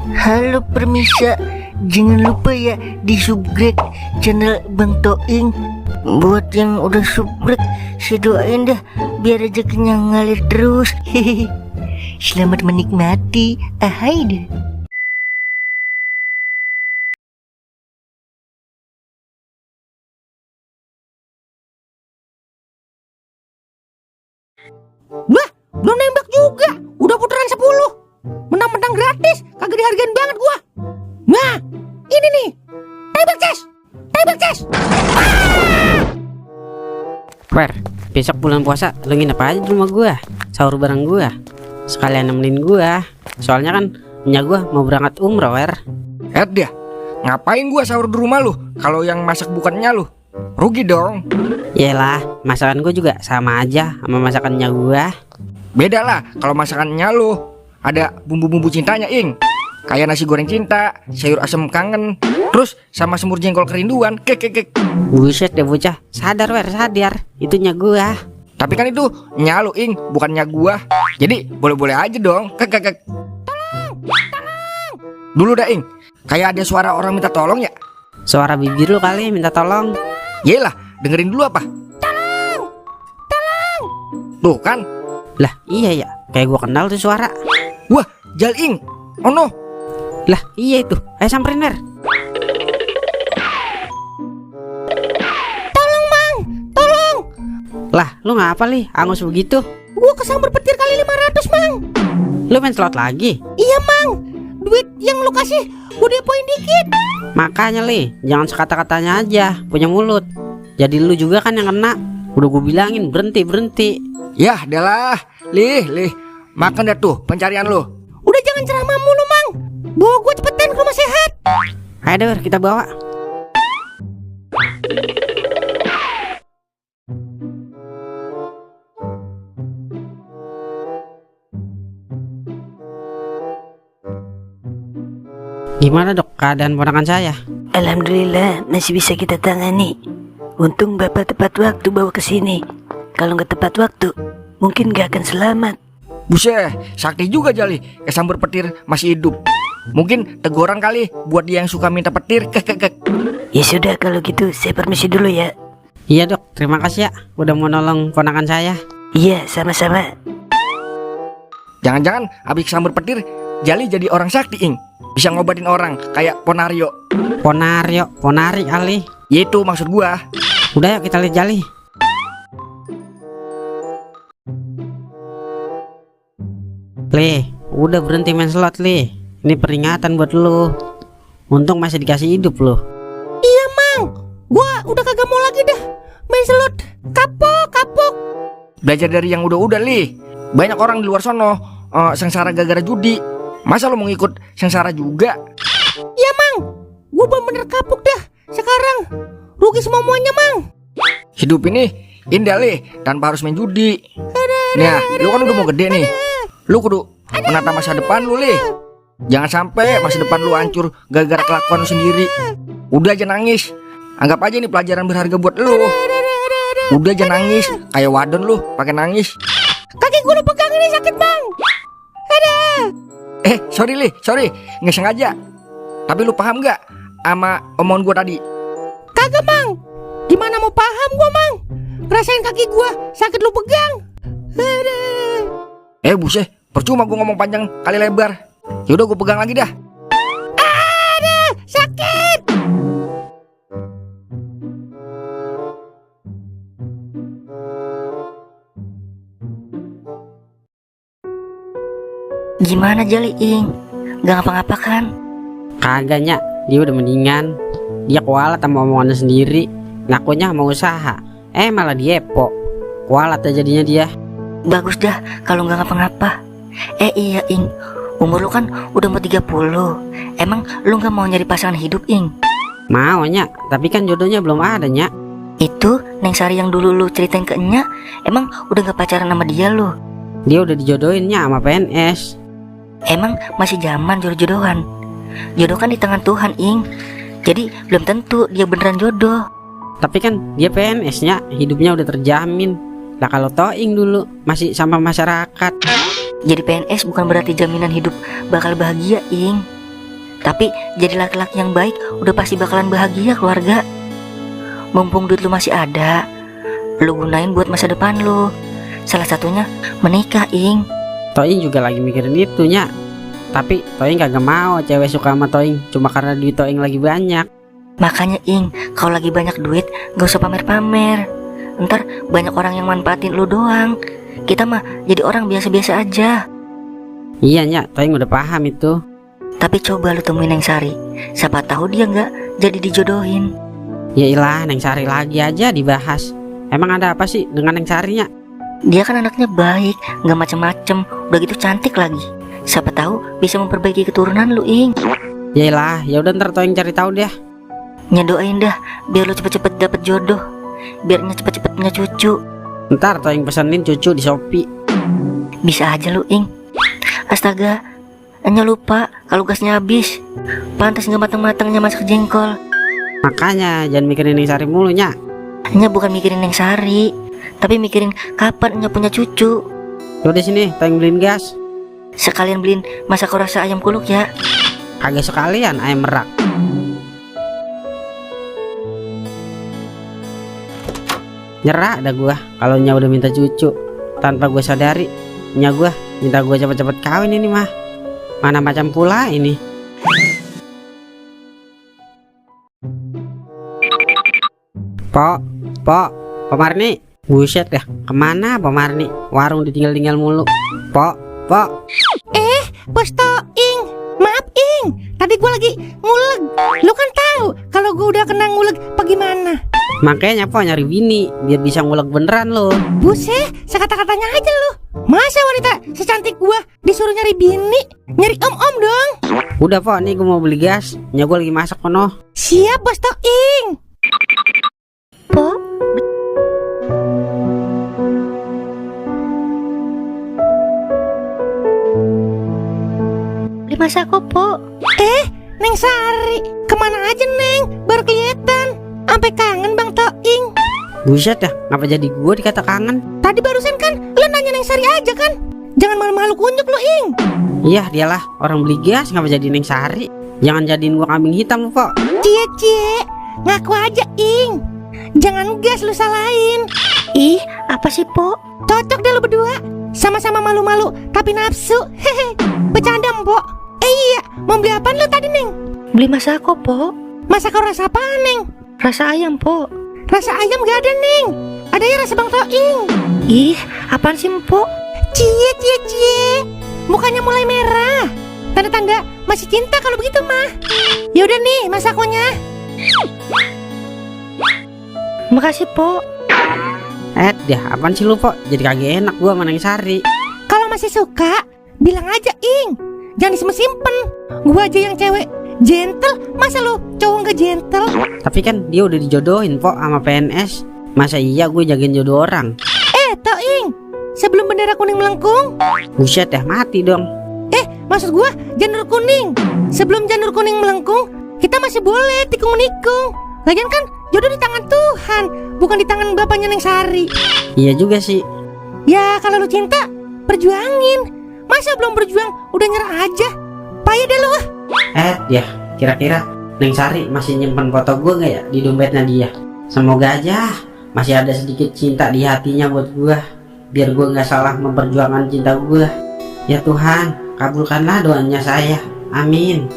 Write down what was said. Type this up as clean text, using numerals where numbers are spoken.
Halo permisa, jangan lupa ya di subscribe channel Bang Toing. Buat yang udah subscribe, saya doain dah biar rezekinya ngalir terus. Hehehe. Selamat menikmati. Ahai deh. Wah, belum nembak juga. Udah putaran 10. Menang-menang gratis, kagak dihargain banget gua. Nah, ini nih. Tembak Ces. Wer, besok bulan puasa lu nginep aja di rumah gua, sahur bareng gua, sekalian nemenin gua. Soalnya kan punya gua mau berangkat umroh, Wer. Dia, ngapain gua sahur di rumah lu kalau yang masak bukannya lu? Rugi dong. Yelah, masakan gua juga sama aja sama masakannya gua. Beda lah kalau masakannya lu. Ada bumbu-bumbu cintanya, Ing. Kayak nasi goreng cinta, sayur asam kangen, terus sama semur jengkol kerinduan. Kek. Buset deh bocah, sadar Wer, sadar. Itunya gua. Tapi kan itu nyalu, Ing, bukannya gua. Jadi boleh-boleh aja dong. Kek. Tolong. Dulu dah, Ing. Kayak ada suara orang minta tolong ya. Suara bibir lu kali minta tolong. Yelah, dengerin dulu apa? Tolong. Tuh kan. Lah iya ya, kayak gua kenal tuh suara. Wah, Jal, Ing. Oh no. Lah iya itu, ayo samperin Wer. Tolong. Lah lu ngapa li, angus begitu? Gua kesambar petir kali 500, Mang. Lu main slot lagi? Iya, Mang. Duit yang lu kasih gua depoin dikit. Makanya li, jangan sekata-katanya aja, punya mulut. Jadi lu juga kan yang kena. Udah gue bilangin berhenti. Yah, adalah. Lih. Makan dah tuh pencarian lu. Udah jangan ceramah mulu, Mang. Bawa gua cepetan ke rumah sehat. Ayo deh Wer, kita bawa. Gimana dok keadaan ponakan saya? Alhamdulillah masih bisa kita tangani. Untung bapak tepat waktu bawa ke sini. Kalau nggak tepat waktu, mungkin nggak akan selamat. Buset, sakti juga Jali. Kesambar petir masih hidup. Mungkin teguran kali buat dia yang suka minta petir. Kek. Ya sudah kalau gitu saya permisi dulu ya. Iya dok, terima kasih ya udah mau nolong ponakan saya. Iya sama-sama. Jangan-jangan habis kesambar petir Jali jadi orang sakti, Ing. Bisa ngobatin orang kayak Ponario. Ponari kali. Itu maksud gua. Udah yuk kita lihat Jali. Li, udah berhenti main slot Li. Ini peringatan buat lu. Untung masih dikasih hidup lu. Iya, Mang. Gua udah kagak mau lagi dah main slot. Kapok. Belajar dari yang udah Li. Banyak orang di luar sono sengsara gara-gara judi. Masa lo mau ngikut sengsara juga? Iya, Mang. Gua bener-bener kapok dah. Sekarang rugi semuanya, Mang. Hidup ini indah Li, tanpa harus main judi. Nah, lu kan udah mau gede nih. Lu kudu menata masa depan lu, Li. Jangan sampai masa depan lu hancur gara-gara kelakuan lu sendiri. Udah aja nangis. Anggap aja ini pelajaran berharga buat lu. Udah aja nangis, kayak wadon lu pakai nangis. Kaki gua lu pegang ini sakit, Bang. Sorry Li, nggak sengaja. Tapi lu paham nggak sama omongan gua tadi? Kagak, Mang. Gimana mau paham gua, Mang? Rasain kaki gua sakit lu pegang. Buset, percuma gua ngomong panjang kali lebar. Yaudah gua pegang lagi dah. Sakit. Gimana Jali, Ing? Gak ngapa-ngapa kan? Kagaknya, dia udah mendingan. Dia kualat sama omongannya sendiri. Ngakunya mau usaha, malah diepo. Kualat aja jadinya dia. Bagus dah kalau nggak ngapa-ngapa. Iya Ing, umur lu kan udah mau 30. Emang lu nggak mau nyari pasangan hidup, Ing? Maunya, tapi kan jodohnya belum ada Nya. Itu Neng Sari yang dulu lu ceritain ke Nya, emang udah nggak pacaran sama dia lu? Dia udah dijodohinnya sama PNS. Emang masih zaman jodoh-jodohan? Jodoh kan di tangan Tuhan, Ing. Jadi belum tentu dia beneran jodoh. Tapi kan dia PNS-nya, hidupnya udah terjamin. Lah kalau Toing dulu masih sama masyarakat. Jadi PNS bukan berarti jaminan hidup bakal bahagia, Ing. Tapi jadi laki-laki yang baik udah pasti bakalan bahagia keluarga. Mumpung duit lu masih ada, lu gunain buat masa depan lu. Salah satunya menikah, Ing. Toing juga lagi mikirin itu, Nya. Tapi Toing kagak mau cewek suka sama Toing cuma karena duit Toing lagi banyak. Makanya, Ing, kalau lagi banyak duit gak usah pamer-pamer. Ntar banyak orang yang manfaatin lu doang. Kita mah jadi orang biasa-biasa aja. Iya, Nya, Toing udah paham itu. Tapi coba lu temuin Neng Sari. Siapa tahu dia nggak jadi dijodohin. Ya ilah, Neng Sari lagi aja dibahas. Emang ada apa sih dengan Neng Sarinya? Dia kan anaknya baik, nggak macem-macem, udah gitu cantik lagi. Siapa tahu bisa memperbaiki keturunan lu, Ing. Ya ilah, ya udah ntar Toing cari tahu deh. Nyedoain dah, biar lu cepet-cepet dapet jodoh, biarnya cepet-cepet punya cucu. Ntar Toing pesenin cucu di Shopee. Bisa aja lu, Ing. Astaga, Enya lupa kalau gasnya habis. Pantas nggak matang-matangnya masak jengkol. Makanya jangan mikirin Neng Sari mulu, Nya. Enya bukan mikirin Neng Sari, tapi mikirin kapan Enya punya cucu. Yaudah sini, Toing beliin gas. Sekalian beliin masak rasa ayam kuluk ya. Kagak sekalian ayam merak. Nyerah dah gua kalau Nya udah minta cucu. Tanpa gua sadari, Nya gua minta gua cepet-cepet kawin ini mah. Mana macam pula ini. Pok, Pak Marni. Buset dah, kemana Pak Marni? Warung ditinggal-tinggal mulu. Pok. Bos Toing, maaf Ing, tadi gua lagi nguleg. Lu kan tahu kalau gua udah kena nguleg bagaimana. Makanya Pok nyari bini biar bisa nguleg beneran lo. Buset, sekata-katanya aja lu. Masa wanita secantik gua disuruh nyari bini? Nyari om-om dong. Udah Pok, nih gua mau beli gas. Nya gua lagi masak kono. Siap Bos Toing. Po, beli masak kok, Po. Neng Sari, kemana aja Neng? Baru kelihatan. Sampai kangen Bang Toing. Buset dah, ngapa jadi gua dikata kangen? Tadi barusan kan lu nanya Neng Sari aja kan? Jangan malu-malu kunjuk lu Ing. Iya dialah, orang beli gas ngapa jadi Neng Sari? Jangan jadiin gua kambing hitam Pok. Cie, ngaku aja Ing. Jangan gas lu salahin. Ih, apa sih, Po? Cocok deh lu berdua. Sama-sama malu-malu tapi nafsu. Hehe. Bercanda Mpok. Iya, mau beli apaan lu tadi Neng? Beli masak kok, Po. Masak rasa apa Neng? Rasa ayam, Po. Rasa ayam gak ada Neng. Ada ya rasa Bang Toing. Ih, apaan sih, Po? Cie. Mukanya mulai merah. Tanda-tanda masih cinta kalau begitu mah. Yaudah nih masakonya. Makasih, Po. Dah, apaan sih lu Pok? Jadi kagak enak gua sama Neng Sari. Kalau masih suka, bilang aja Ing. Jangan disimpen. Gua aja yang cewek gentle, masa lu cowok gak gentle? Tapi kan dia udah dijodohin Pok sama PNS. Masa iya gue jagain jodoh orang? Toing, sebelum bendera kuning melengkung. Buset dah, mati dong. Maksud gua janur kuning. Sebelum janur kuning melengkung, kita masih boleh tikung-nikung. Lagian kan jodoh di tangan Tuhan, bukan di tangan bapaknya Neng Sari. Iya juga sih. Ya kalau lu cinta, perjuangin. Masa belum berjuang udah nyerah aja? Payah deh lu ah. Ya, kira-kira Neng Sari masih nyimpen foto gue gak ya di dompetnya dia? Semoga aja masih ada sedikit cinta di hatinya buat gue, biar gue gak salah memperjuangkan cinta gue. Ya Tuhan, kabulkanlah doanya saya. Amin.